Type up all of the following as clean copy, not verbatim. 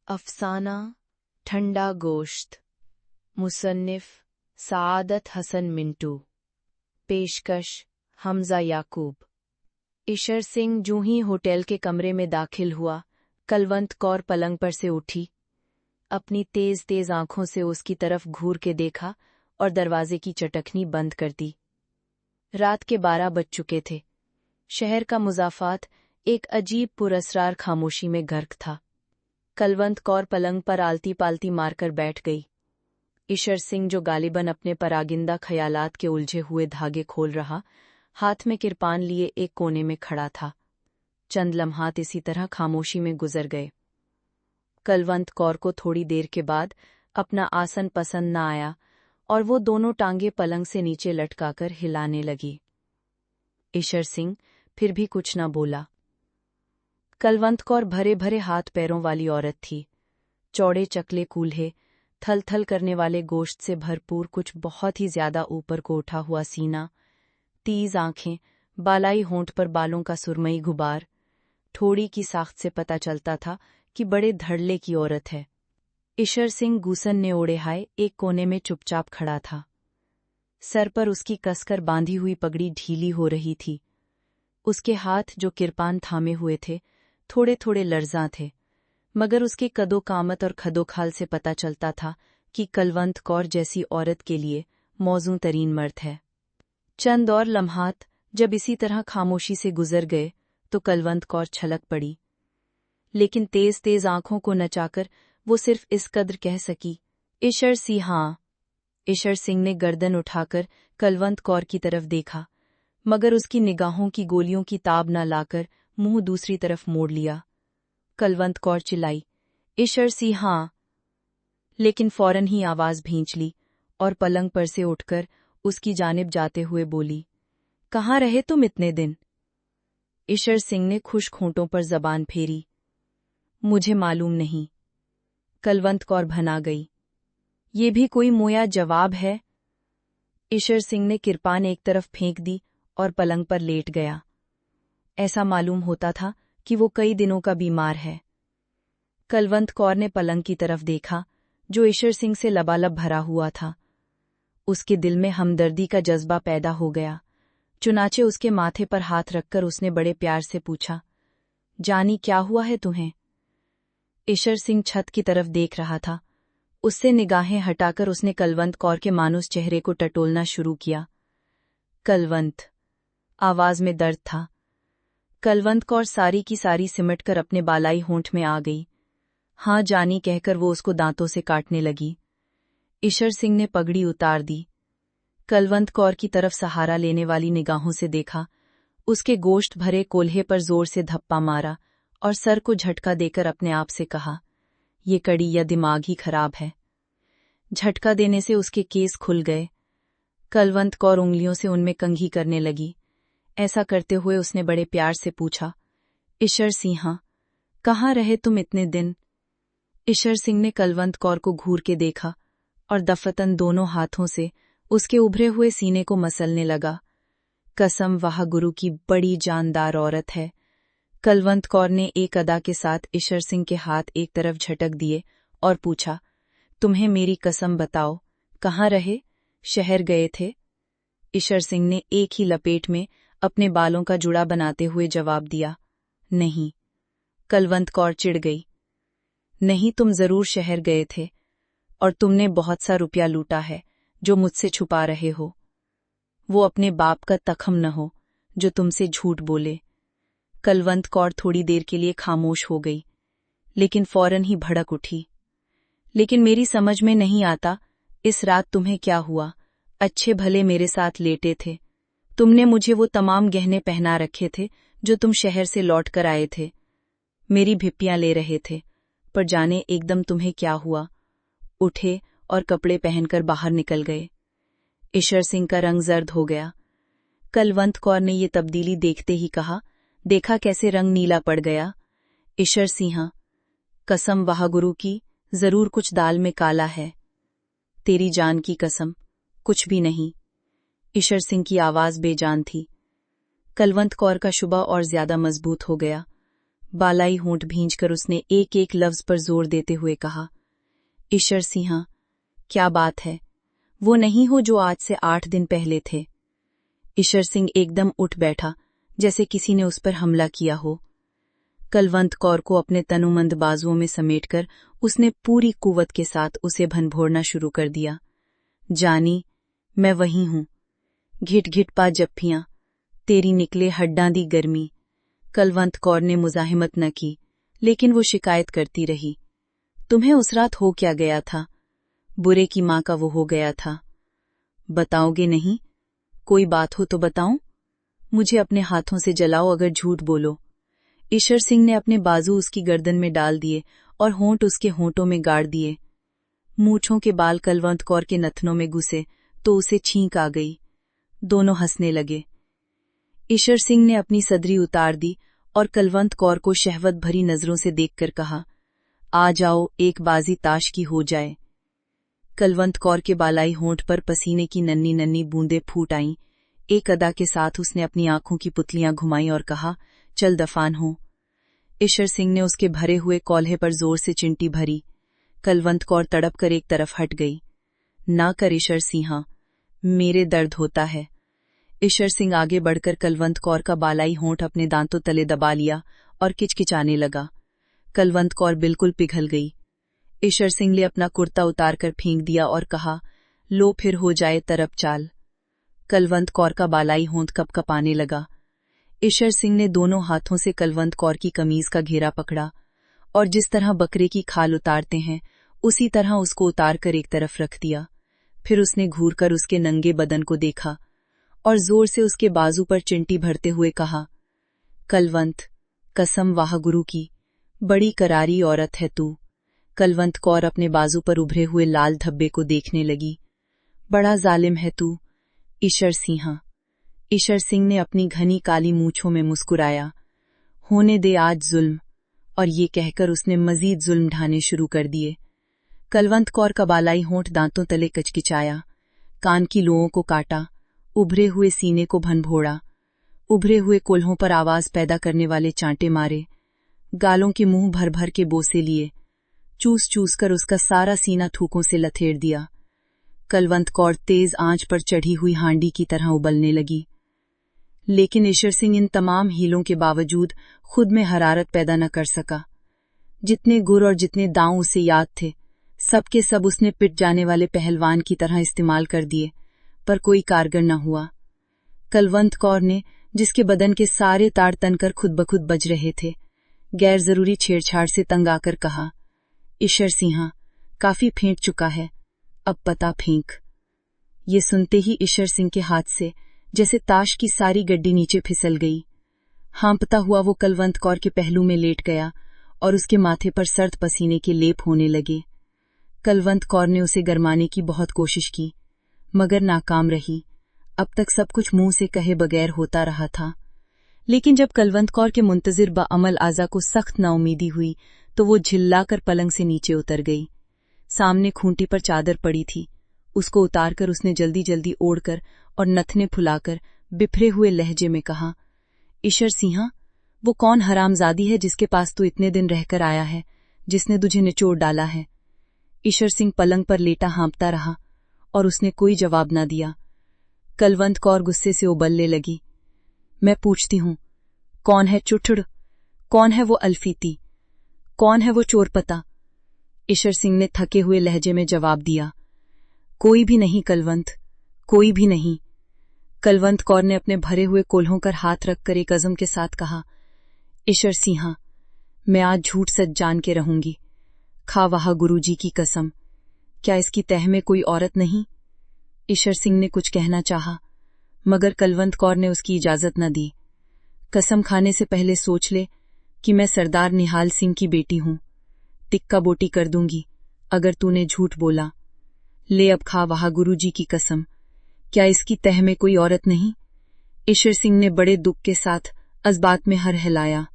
अफसाना ठंडा गोश्त। मुसन्निफ सादत हसन मिंटू। पेशकश हमजा याकूब। ईशर सिंह जूं ही होटल के कमरे में दाखिल हुआ, कलवंत कौर पलंग पर से उठी। अपनी तेज तेज आंखों से उसकी तरफ घूर के देखा और दरवाजे की चटखनी बंद कर दी। रात के 12 बज चुके थे। शहर का मुज़ाफ़ात एक अजीब पुरअसरार खामोशी में गर्क था। कलवंत कौर पलंग पर आलती पालती मारकर बैठ गई। ईशर सिंह, जो गालिबन अपने परागिंदा ख्यालात के उलझे हुए धागे खोल रहा, हाथ में किरपान लिए एक कोने में खड़ा था। चंद लम्हात इसी तरह खामोशी में गुजर गए। कलवंत कौर को थोड़ी देर के बाद अपना आसन पसंद न आया और वो दोनों टांगे पलंग से नीचे लटकाकर हिलाने लगी। ईशर सिंह फिर भी कुछ न बोला। कलवंत कौर भरे भरे हाथ पैरों वाली औरत थी। चौड़े चकले कूल्हे, थल थल करने वाले गोश्त से भरपूर कुछ बहुत ही ज्यादा ऊपर को उठा हुआ सीना, तीज आंखें, बालाई होंठ पर बालों का सुरमई गुबार। ठोड़ी की साख्त से पता चलता था कि बड़े धड़ल्ले की औरत है। ईशर सिंह गूसन ने ओढ़े हाय एक कोने में चुपचाप खड़ा था। सर पर उसकी कसकर बांधी हुई पगड़ी ढीली हो रही थी। उसके हाथ, जो किरपान थामे हुए थे, थोड़े थोड़े लर्ज़ां थे, मगर उसके कदो कामत और खदोखाल से पता चलता था कि कलवंत कौर जैसी औरत के लिए मौजूं तरीन मर्द है। चंद और लम्हात जब इसी तरह खामोशी से गुजर गए तो कलवंत कौर छलक पड़ी, लेकिन तेज तेज आंखों को नचाकर वो सिर्फ इस कद्र कह सकी, ईशर सी हाँ। ईशर सिंह ने गर्दन उठाकर कलवंत कौर की तरफ देखा, मगर उसकी निगाहों की गोलियों की ताब न लाकर मुंह दूसरी तरफ मोड़ लिया। कलवंत कौर चिल्लाई, ईशर सी हाँ, लेकिन फौरन ही आवाज भींच ली और पलंग पर से उठकर उसकी जानिब जाते हुए बोली, कहाँ रहे तुम इतने दिन? ईशर सिंह ने खुश्क होंठों पर जबान फेरी, मुझे मालूम नहीं। कलवंत कौर भना गई, ये भी कोई मोया जवाब है? ईशर सिंह ने किरपान एक तरफ फेंक दी और पलंग पर लेट गया। ऐसा मालूम होता था कि वो कई दिनों का बीमार है। कलवंत कौर ने पलंग की तरफ देखा, जो ईशर सिंह से लबालब भरा हुआ था। उसके दिल में हमदर्दी का जज्बा पैदा हो गया। चुनाचे उसके माथे पर हाथ रखकर उसने बड़े प्यार से पूछा, जानी क्या हुआ है तुम्हें? ईशर सिंह छत की तरफ देख रहा था। उससे निगाहें हटाकर उसने कलवंत कौर के मानुस चेहरे को टटोलना शुरू किया। कलवंत, आवाज में दर्द था। कलवंत कौर सारी की सारी सिमटकर अपने बालाई होंठ में आ गई। हाँ जानी कहकर वो उसको दांतों से काटने लगी। ईशर सिंह ने पगड़ी उतार दी। कलवंत कौर की तरफ सहारा लेने वाली निगाहों से देखा, उसके गोश्त भरे कोल्हे पर जोर से धप्पा मारा और सर को झटका देकर अपने आप से कहा, ये कड़ी या दिमाग ही खराब है। झटका देने से उसके केस खुल गए। कलवंत कौर उंगलियों से उनमें कंघी करने लगी। ऐसा करते हुए उसने बड़े प्यार से पूछा, ईशर सिंह, कहाँ रहे तुम इतने दिन? ईशर सिंह ने कलवंत कौर को घूर के देखा और दफतन दोनों हाथों से उसके उभरे हुए सीने को मसलने लगा। कसम वाह गुरु की बड़ी जानदार औरत है। कलवंत कौर ने एक अदा के साथ ईशर सिंह के हाथ एक तरफ झटक दिए और पूछा, तुम्हें मेरी कसम बताओ, कहाँ रहे? शहर गए थे? ईशर सिंह ने एक ही लपेट में अपने बालों का जुड़ा बनाते हुए जवाब दिया, नहीं। कलवंत कौर चिढ़ गई, नहीं, तुम जरूर शहर गए थे और तुमने बहुत सा रुपया लूटा है जो मुझसे छुपा रहे हो। वो अपने बाप का तखम न हो जो तुमसे झूठ बोले। कलवंत कौर थोड़ी देर के लिए खामोश हो गई, लेकिन फौरन ही भड़क उठी, लेकिन मेरी समझ में नहीं आता, इस रात तुम्हें क्या हुआ? अच्छे भले मेरे साथ लेटे थे। तुमने मुझे वो तमाम गहने पहना रखे थे जो तुम शहर से लौट कर आए थे। मेरी भिप्पियां ले रहे थे, पर जाने एकदम तुम्हें क्या हुआ, उठे और कपड़े पहनकर बाहर निकल गए। ईशर सिंह का रंग जर्द हो गया। कलवंत कौर ने ये तब्दीली देखते ही कहा, देखा कैसे रंग नीला पड़ गया? ईशर सिंह, कसम वाह गुरु की, जरूर कुछ दाल में काला है। तेरी जान की कसम, कुछ भी नहीं। ईशर सिंह की आवाज बेजान थी। कलवंत कौर का शुबा और ज्यादा मजबूत हो गया। बालाई होंठ भींचकर उसने एक एक लफ्ज पर जोर देते हुए कहा, ईशर सिंह, क्या बात है? वो नहीं हो जो आज से 8 दिन पहले थे। ईशर सिंह एकदम उठ बैठा, जैसे किसी ने उस पर हमला किया हो। कलवंत कौर को अपने तनुमंद बाजुओं में समेटकर उसने पूरी कुव्वत के साथ उसे भनभोड़ना शुरू कर दिया। जानी, मैं वही हूं। घिट घिट पा जप्फियां, तेरी निकले हड्डां दी गर्मी। कलवंत कौर ने मुजाहिमत न की, लेकिन वो शिकायत करती रही। तुम्हें उस रात हो क्या गया था? बुरे की मां का वो हो गया था। बताओगे नहीं? कोई बात हो तो बताऊं? मुझे अपने हाथों से जलाओ अगर झूठ बोलो। ईशर सिंह ने अपने बाजू उसकी गर्दन में डाल दिए और होंठ उसके होंठों में गाड़ दिए। मूंछों के बाल कलवंत कौर के नथनों में घुसे तो उसे छींक आ गई। दोनों हंसने लगे। ईशर सिंह ने अपनी सदरी उतार दी और कलवंत कौर को शहवत भरी नजरों से देखकर कहा, आ जाओ, एक बाजी ताश की हो जाए। कलवंत कौर के बालाई होंठ पर पसीने की नन्ही नन्ही बूंदें फूट आईं। एक अदा के साथ उसने अपनी आंखों की पुतलियां घुमाई और कहा, चल दफान हो। ईशर सिंह ने उसके भरे हुए कौल्हे पर जोर से चिंटी भरी। कलवंत कौर तड़प कर एक तरफ हट गई। ना कर ईशर सिंह, मेरे दर्द होता है। ईशर सिंह आगे बढ़कर कलवंत कौर का बालाई होंठ अपने दांतों तले दबा लिया और किचकिचाने लगा। कलवंत कौर बिल्कुल पिघल गई। ईशर सिंह ने अपना कुर्ता उतारकर फेंक दिया और कहा, लो फिर हो जाए तरफ चाल। कलवंत कौर का बालाई होंठ कपकपाने लगा। ईशर सिंह ने दोनों हाथों से कलवंत कौर की कमीज का घेरा पकड़ा और जिस तरह बकरे की खाल उतारते हैं उसी तरह उसको उतारकर एक तरफ रख दिया। फिर उसने घूरकर उसके नंगे बदन को देखा और जोर से उसके बाजू पर चिंटी भरते हुए कहा, कलवंत, कसम वाह गुरु की, बड़ी करारी औरत है तू। कलवंत कौर अपने बाजू पर उभरे हुए लाल धब्बे को देखने लगी। बड़ा जालिम है तू, ईशर सिंह। ईशर सिंह ने अपनी घनी काली मूंछों में मुस्कुराया। होने दे आज जुल्म, और ये कहकर उसने मजीद जुल्म ढाने शुरू कर दिए। कलवंत कौर का बालाई होंठ दांतों तले कचकिचाया, कान की लोओं को काटा, उभरे हुए सीने को भनभोड़ा, उभरे हुए कोल्हों पर आवाज पैदा करने वाले चांटे मारे, गालों के मुंह भर भर के बोसे लिए, चूस चूस कर उसका सारा सीना थूकों से लथेड़ दिया। कलवंत कौर तेज आंच पर चढ़ी हुई हांडी की तरह उबलने लगी। लेकिन ईशर सिंह इन तमाम हीलों के बावजूद खुद में हरारत पैदा न कर सका। जितने गुर और जितने दांव उसे याद थे, सब के सब उसने पिट जाने वाले पहलवान की तरह इस्तेमाल कर दिए, पर कोई कारगर न हुआ। कलवंत कौर ने, जिसके बदन के सारे ताड़ तनकर खुद ब खुद बज रहे थे, गैर जरूरी छेड़छाड़ से तंग आकर कहा, ईशर सिंह, काफी फेंक चुका है, अब पता फेंक। ये सुनते ही ईशर सिंह के हाथ से जैसे ताश की सारी गड्डी नीचे फिसल गई। हाँपता हुआ वो कलवंत कौर के पहलू में लेट गया और उसके माथे पर सर्द पसीने के लेप होने लगे। कलवंत कौर ने उसे गरमाने की बहुत कोशिश की, मगर नाकाम रही। अब तक सब कुछ मुंह से कहे बगैर होता रहा था। लेकिन जब कलवंत कौर के मुंतजिर बाअमल आजा को सख्त नाउमीदी हुई तो वो झिल्लाकर पलंग से नीचे उतर गई। सामने खूंटी पर चादर पड़ी थी, उसको उतारकर उसने जल्दी जल्दी ओढ़कर और नथने फुलाकर बिफरे हुए लहजे में कहा, ईशर सिंह, वो कौन हरामजादी है जिसके पास तू इतने दिन रहकर आया है, जिसने तुझे निचोड़ डाला है? ईशर सिंह पलंग पर लेटा हाँपता रहा और उसने कोई जवाब न दिया। कलवंत कौर गुस्से से उबलने लगी। मैं पूछती हूं, कौन है चुठड़? कौन है वो अल्फीती? कौन है वो चोरपता? ईशर सिंह ने थके हुए लहजे में जवाब दिया, कोई भी नहीं कलवंत, कोई भी नहीं। कलवंत कौर ने अपने भरे हुए कोल्हों पर हाथ रखकर एक अज़म के साथ कहा, ईशर सिंह, मैं आज झूठ सच जान के रहूंगी। खा वहा गुरुजी की कसम, क्या इसकी तह में कोई औरत नहीं? ईशर सिंह ने कुछ कहना चाहा, मगर कलवंत कौर ने उसकी इजाजत न दी। कसम खाने से पहले सोच ले कि मैं सरदार निहाल सिंह की बेटी हूं। टिक्का बोटी कर दूंगी अगर तूने झूठ बोला। ले अब खा वहा गुरुजी की कसम, क्या इसकी तह में कोई औरत नहीं? ईशर सिंह ने बड़े दुख के साथ अज़बात में हर हिलाया।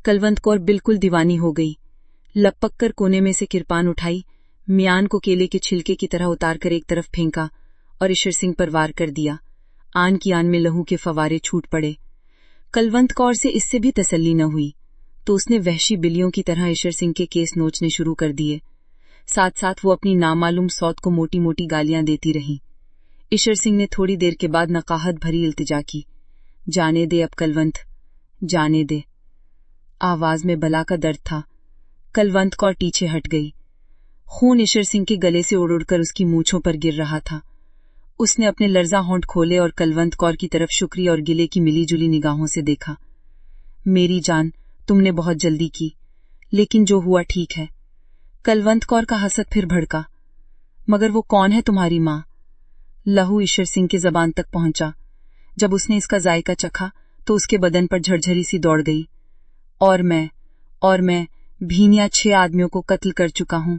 कलवंत कौर बिल्कुल दीवानी हो गई। लपक कर कोने में से किरपान उठाई, मियान को केले के छिलके की तरह उतारकर एक तरफ फेंका और ईशर सिंह पर वार कर दिया। आन की आन में लहू के फवारे छूट पड़े। कलवंत कौर से इससे भी तसल्ली न हुई तो उसने वहशी बिल्लियों की तरह ईशर सिंह के केस नोचने शुरू कर दिए। साथ साथ वो अपनी नामालूम सौत को मोटी मोटी गालियां देती रही। ईशर सिंह ने थोड़ी देर के बाद नकाहत भरी इल्तिजा की, जाने दे अब कलवंत, जाने दे। आवाज में बला का दर्द था। कलवंत कौर पीछे हट गई। खून ईशर सिंह के गले से उड़ उड़कर उसकी मूंछों पर गिर रहा था। उसने अपने लर्जा होंठ खोले और कलवंत कौर की तरफ शुक्रिया और गिले की मिलीजुली निगाहों से देखा। मेरी जान, तुमने बहुत जल्दी की, लेकिन जो हुआ ठीक है। कलवंत कौर का हसद फिर भड़का। मगर वो कौन है तुम्हारी माँ? लहू ईशर सिंह की जबान तक पहुंचा। जब उसने इसका जायका चखा तो उसके बदन पर झरझरी सी दौड़ गई। और मैं भीनिया 6 आदमियों को कत्ल कर चुका हूं,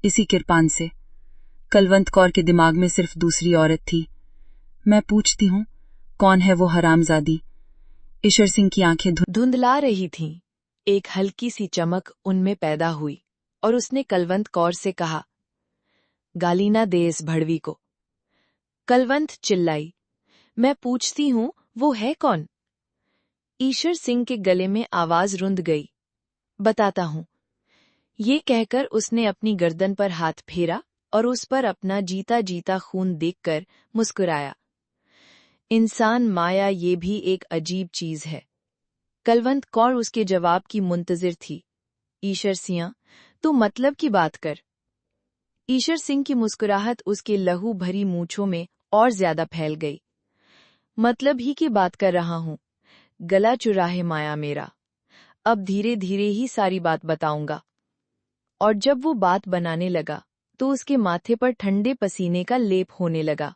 इसी किरपान से। कलवंत कौर के दिमाग में सिर्फ दूसरी औरत थी। मैं पूछती हूं, कौन है वो हरामजादी? ईशर सिंह की आंखें धुंधला रही थीं। एक हल्की सी चमक उनमें पैदा हुई और उसने कलवंत कौर से कहा, गाली ना दे इस भड़वी को। कलवंत चिल्लाई, मैं पूछती हूं, वो है कौन? ईशर सिंह के गले में आवाज रुंध गई। बताता हूं। ये कहकर उसने अपनी गर्दन पर हाथ फेरा और उस पर अपना जीता जीता खून देखकर मुस्कुराया। इंसान माया ये भी एक अजीब चीज है। कलवंत कौर उसके जवाब की मुंतजिर थी। ईशर सिंह, तू मतलब की बात कर। ईशर सिंह की मुस्कुराहट उसके लहू भरी मूंछों में और ज्यादा फैल गई। मतलब ही की बात कर रहा हूं। गला चुराहे माया मेरा। अब धीरे धीरे ही सारी बात बताऊंगा। और जब वो बात बनाने लगा तो उसके माथे पर ठंडे पसीने का लेप होने लगा।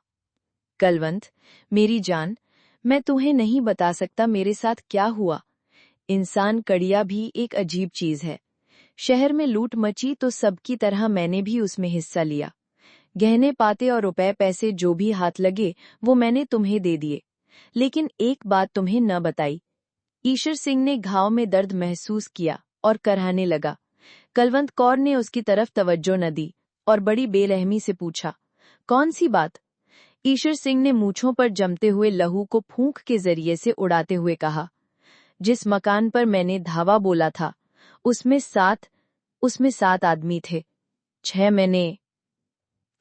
कलवंत, मेरी जान, मैं तुम्हें नहीं बता सकता मेरे साथ क्या हुआ। इंसान कड़िया भी एक अजीब चीज है। शहर में लूट मची तो सबकी तरह मैंने भी उसमें हिस्सा लिया। गहने पाते और रुपए पैसे जो भी हाथ लगे वो मैंने तुम्हें दे दिए। लेकिन एक बात तुम्हें न बताई। ईशर सिंह ने घाव में दर्द महसूस किया और कराहने लगा। कलवंत कौर ने उसकी तरफ तवज्जो न दी और बड़ी बेरहमी से पूछा, कौन सी बात? ईशर सिंह ने मूंछों पर जमते हुए लहू को फूंक के जरिए से उड़ाते हुए कहा, जिस मकान पर मैंने धावा बोला था उसमें 7 आदमी थे। 6 मैंने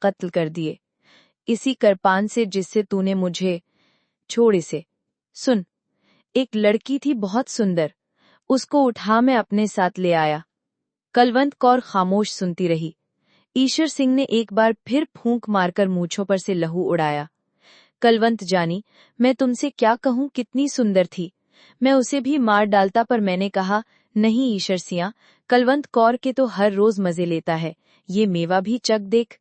कत्ल कर दिए, इसी करपान से जिससे तूने मुझे छोड़। इसे सुन, एक लड़की थी बहुत सुंदर, उसको उठा मैं अपने साथ ले आया। कलवंत कौर खामोश सुनती रही। ईशर सिंह ने एक बार फिर फूंक मारकर मूंछों पर से लहू उड़ाया। कलवंत जानी, मैं तुमसे क्या कहूं, कितनी सुंदर थी। मैं उसे भी मार डालता, पर मैंने कहा, नहीं ईशर सिंह, कलवंत कौर के तो हर रोज मजे लेता है, ये मेवा भी चख देख।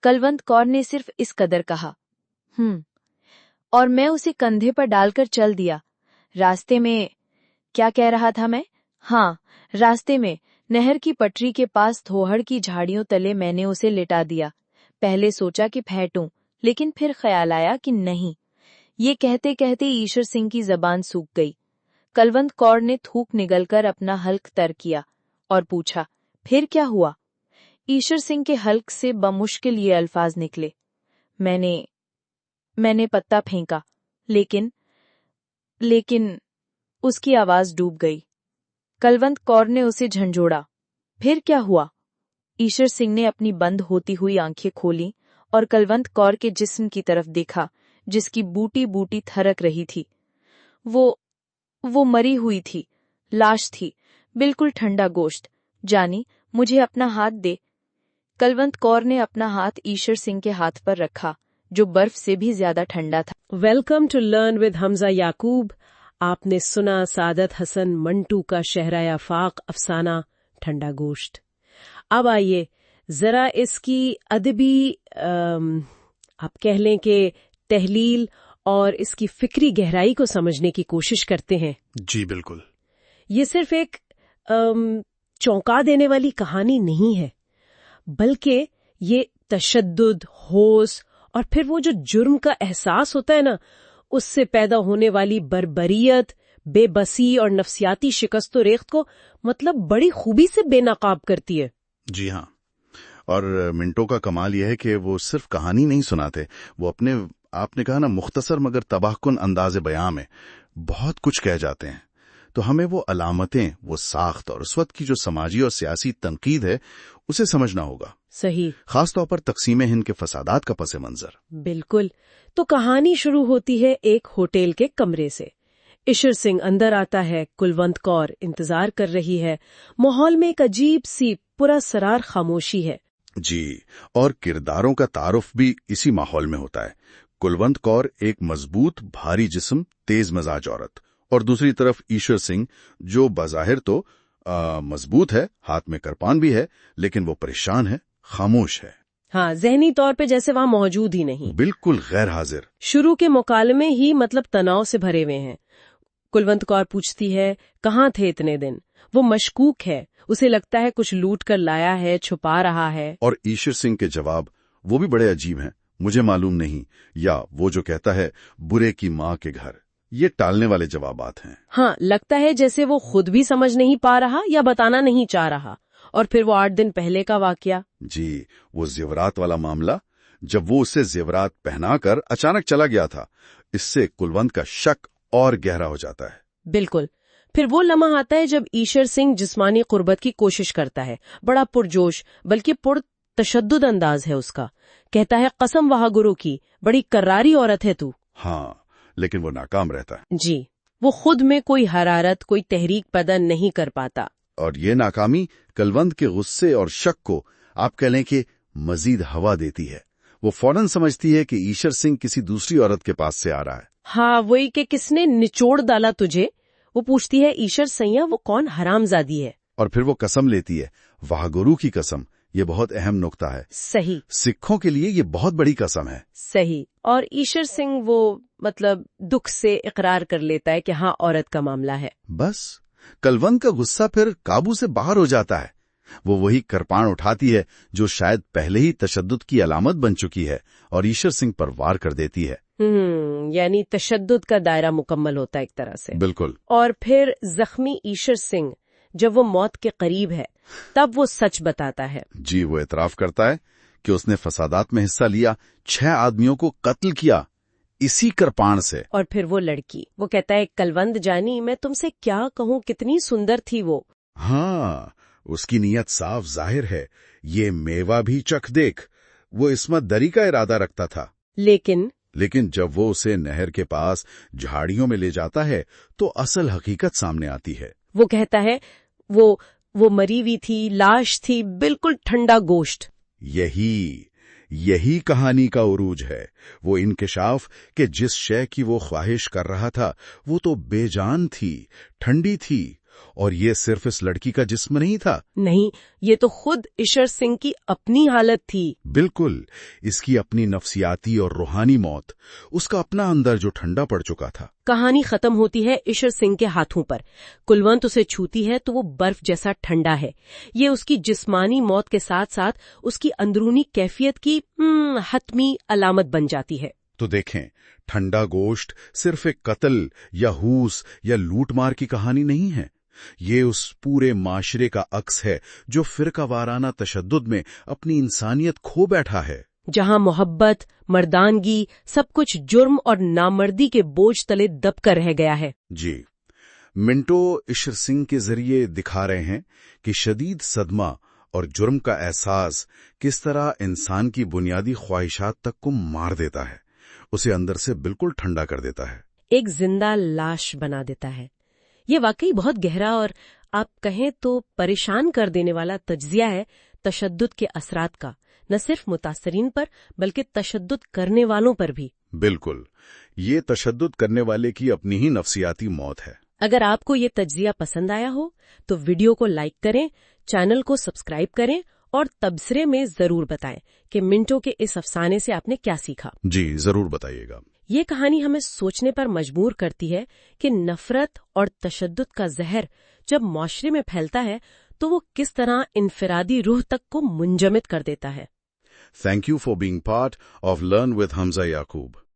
कलवंत कौर ने सिर्फ इस कदर कहा, और मैं उसे कंधे पर डालकर चल दिया। रास्ते में क्या कह रहा था मैं? हाँ, रास्ते में नहर की पटरी के पास थोहड़ की झाड़ियों तले मैंने उसे लिटा दिया। पहले सोचा कि फेंटूं, लेकिन फिर ख्याल आया कि नहीं। ये कहते कहते ईशर सिंह की जबान सूख गई। कलवंत कौर ने थूक निगलकर अपना हल्क तर किया और पूछा, फिर क्या हुआ? ईशर सिंह के हल्क से बमुश्किल ये अल्फाज निकले, मैंने पत्ता फेंका, लेकिन उसकी आवाज डूब गई। कलवंत कौर ने उसे झंझोड़ा। फिर क्या हुआ? ईशर सिंह ने अपनी बंद होती हुई आंखें खोली और कलवंत कौर के जिस्म की तरफ देखा, जिसकी बूटी बूटी थरक रही थी। वो मरी हुई थी, लाश थी, बिल्कुल ठंडा गोश्त। जानी, मुझे अपना हाथ दे। कलवंत कौर ने अपना हाथ ईशर सिंह के हाथ पर रखा, जो बर्फ से भी ज्यादा ठंडा था। Welcome to learn with Hamza Yaqoob. आपने सुना सादत हसन मंटू का शहरा आफाक अफसाना ठंडा गोश्त। अब आइए जरा इसकी अदबी आप कह लें कि तहलील और इसकी फिक्री गहराई को समझने की कोशिश करते हैं। जी बिल्कुल। ये सिर्फ एक चौंका देने वाली कहानी नहीं है, बल्कि ये तशद्दुद, होश और फिर वो जो जुर्म का एहसास होता है ना, उससे पैदा होने वाली बर्बरियत, बेबसी और नफ्सियाती शिकस्त व रेख्त को मतलब बड़ी खूबी से बेनकाब करती है। जी हाँ, और मिंटो का कमाल यह है कि वो सिर्फ कहानी नहीं सुनाते, वो अपने, आपने कहा ना, मुख्तसर मगर तबाहकुन अंदाज़े बयां में बहुत कुछ कह जाते हैं। तो हमें वो अलामतें, वो साख्त और उस वक्त की जो समाजी और सियासी तनकीद है उसे समझना होगा। सही। खासतौर पर तकसीम हिंद के फसादात का पस मंजर। बिल्कुल। तो कहानी शुरू होती है एक होटल के कमरे से। ईशर सिंह अंदर आता है, कुलवंत कौर इंतजार कर रही है। माहौल में एक अजीब सी पुरअसरार खामोशी है। जी, और किरदारों का तारुफ भी इसी माहौल में होता है। कुलवंत कौर एक मजबूत, भारी जिस्म, तेज मजाज औरत, और दूसरी तरफ ईशर सिंह जो बज़ाहिर तो मजबूत है, हाथ में कृपान भी है, लेकिन वो परेशान है, खामोश है। हाँ, जहनी तौर पे जैसे वहाँ मौजूद ही नहीं, बिल्कुल गैर हाजिर। शुरू के मुकालमे ही मतलब तनाव से भरे हुए हैं। कुलवंत कौर पूछती है, कहाँ थे इतने दिन? वो मशकूक है, उसे लगता है कुछ लूट कर लाया है, छुपा रहा है। और ईशर सिंह के जवाब वो भी बड़े अजीब हैं। मुझे मालूम नहीं, या वो जो कहता है बुरे की माँ के घर। ये टालने वाले जवाबात हैं। हाँ, लगता है जैसे वो खुद भी समझ नहीं पा रहा या बताना नहीं चाह रहा। और फिर वो 8 दिन पहले का वाकया। जी, वो जेवरात वाला मामला, जब वो उसे जेवरात पहनाकर अचानक चला गया था, इससे कुलवंत का शक और गहरा हो जाता है। बिल्कुल। फिर वो लम्हा आता है जब ईशर सिंह जिस्मानी कुर्बत की कोशिश करता है। बड़ा पुरजोश, बल्कि तशद्दुद अंदाज है उसका। कहता है, कसम वहा गुरु की, बड़ी कर्रारी औरत है तू। हाँ, लेकिन वो नाकाम रहता है। जी, वो खुद में कोई हरारत, कोई तहरीक पैदा नहीं कर पाता। और ये नाकामी कुलवंत के गुस्से और शक को आप कह लें कि मजीद हवा देती है। वो फौरन समझती है कि ईशर सिंह किसी दूसरी औरत के पास से आ रहा है। हाँ, वही कि किसने निचोड़ डाला तुझे? वो पूछती है, ईशर सैया वो कौन हरामजादी है? और फिर वो कसम लेती है, वाह गुरु की कसम। ये बहुत अहम नुक्ता है। सही। सिखों के लिए ये बहुत बड़ी कसम है। सही। और ईशर सिंह वो मतलब दुख से इकरार कर लेता है कि हाँ, औरत का मामला है। बस कुलवंत का गुस्सा फिर काबू से बाहर हो जाता है। वो वही कृपाण उठाती है जो शायद पहले ही तशद्दुद की अलामत बन चुकी है, और ईशर सिंह पर वार कर देती है। यानी तशद्दुद का दायरा मुकम्मल होता है एक तरह से। बिल्कुल। और फिर जख्मी ईशर सिंह जब वो मौत के करीब है, तब वो सच बताता है। जी, वो एतराफ करता है कि उसने फसादात में हिस्सा लिया, 6 आदमियों को कत्ल किया इसी कृपाण से। और फिर वो लड़की, वो कहता है, कुलवंत जानी, मैं तुमसे क्या कहूँ, कितनी सुंदर थी वो। हाँ, उसकी नीयत साफ जाहिर है। ये मेवा भी चख देख। वो इस्मत दरी का इरादा रखता था। लेकिन जब वो उसे नहर के पास झाड़ियों में ले जाता है तो असल हकीकत सामने आती है। वो कहता है, वो मरी हुई थी, लाश थी, बिल्कुल ठंडा गोश्त। यही कहानी का उरूज है। वो इंकिशाफ कि जिस शय की वो ख्वाहिश कर रहा था वो तो बेजान थी, ठंडी थी, और ये सिर्फ इस लड़की का जिस्म नहीं था। नहीं, ये तो खुद ईशर सिंह की अपनी हालत थी। बिल्कुल, इसकी अपनी नफ्सियाती और रूहानी मौत, उसका अपना अंदर जो ठंडा पड़ चुका था। कहानी खत्म होती है ईशर सिंह के हाथों पर। कुलवंत उसे छूती है तो वो बर्फ जैसा ठंडा है। ये उसकी जिस्मानी मौत के साथ साथ उसकी अंदरूनी कैफियत की हतमी अलामत बन जाती है। तो देखें, ठंडा गोश्त सिर्फ एक कत्ल या हूस या लूटमार की कहानी नहीं है। ये उस पूरे माशरे का अक्स है जो फिरकावाराना तशद्दुद में अपनी इंसानियत खो बैठा है, जहां मोहब्बत, मर्दानगी, सब कुछ जुर्म और नामर्दी के बोझ तले दबकर रह गया है। जी, मिंटो ईशर सिंह के जरिए दिखा रहे हैं कि शदीद सदमा और जुर्म का एहसास किस तरह इंसान की बुनियादी ख्वाहिशात तक को मार देता है, उसे अंदर से बिल्कुल ठंडा कर देता है, एक जिंदा लाश बना देता है। ये वाकई बहुत गहरा और आप कहें तो परेशान कर देने वाला तज्जिया है तशद्दुद के असरात का, न सिर्फ मुतासरीन पर बल्कि तशद्दुद करने वालों पर भी। बिल्कुल, ये तशद्दुद करने वाले की अपनी ही नफ्सियाती मौत है। अगर आपको ये तज्जिया पसंद आया हो तो वीडियो को लाइक करें, चैनल को सब्सक्राइब करें और तबसरे में जरूर बताएं कि मिंटो के इस अफसाने से आपने क्या सीखा। जी, जरूर बताइएगा। ये कहानी हमें सोचने पर मजबूर करती है कि नफरत और तशद्दुद का जहर जब माशरे में फैलता है तो वो किस तरह इनफिरादी रूह तक को मुंजमद कर देता है। Thank you for being part of Learn with Hamza Yaqoob.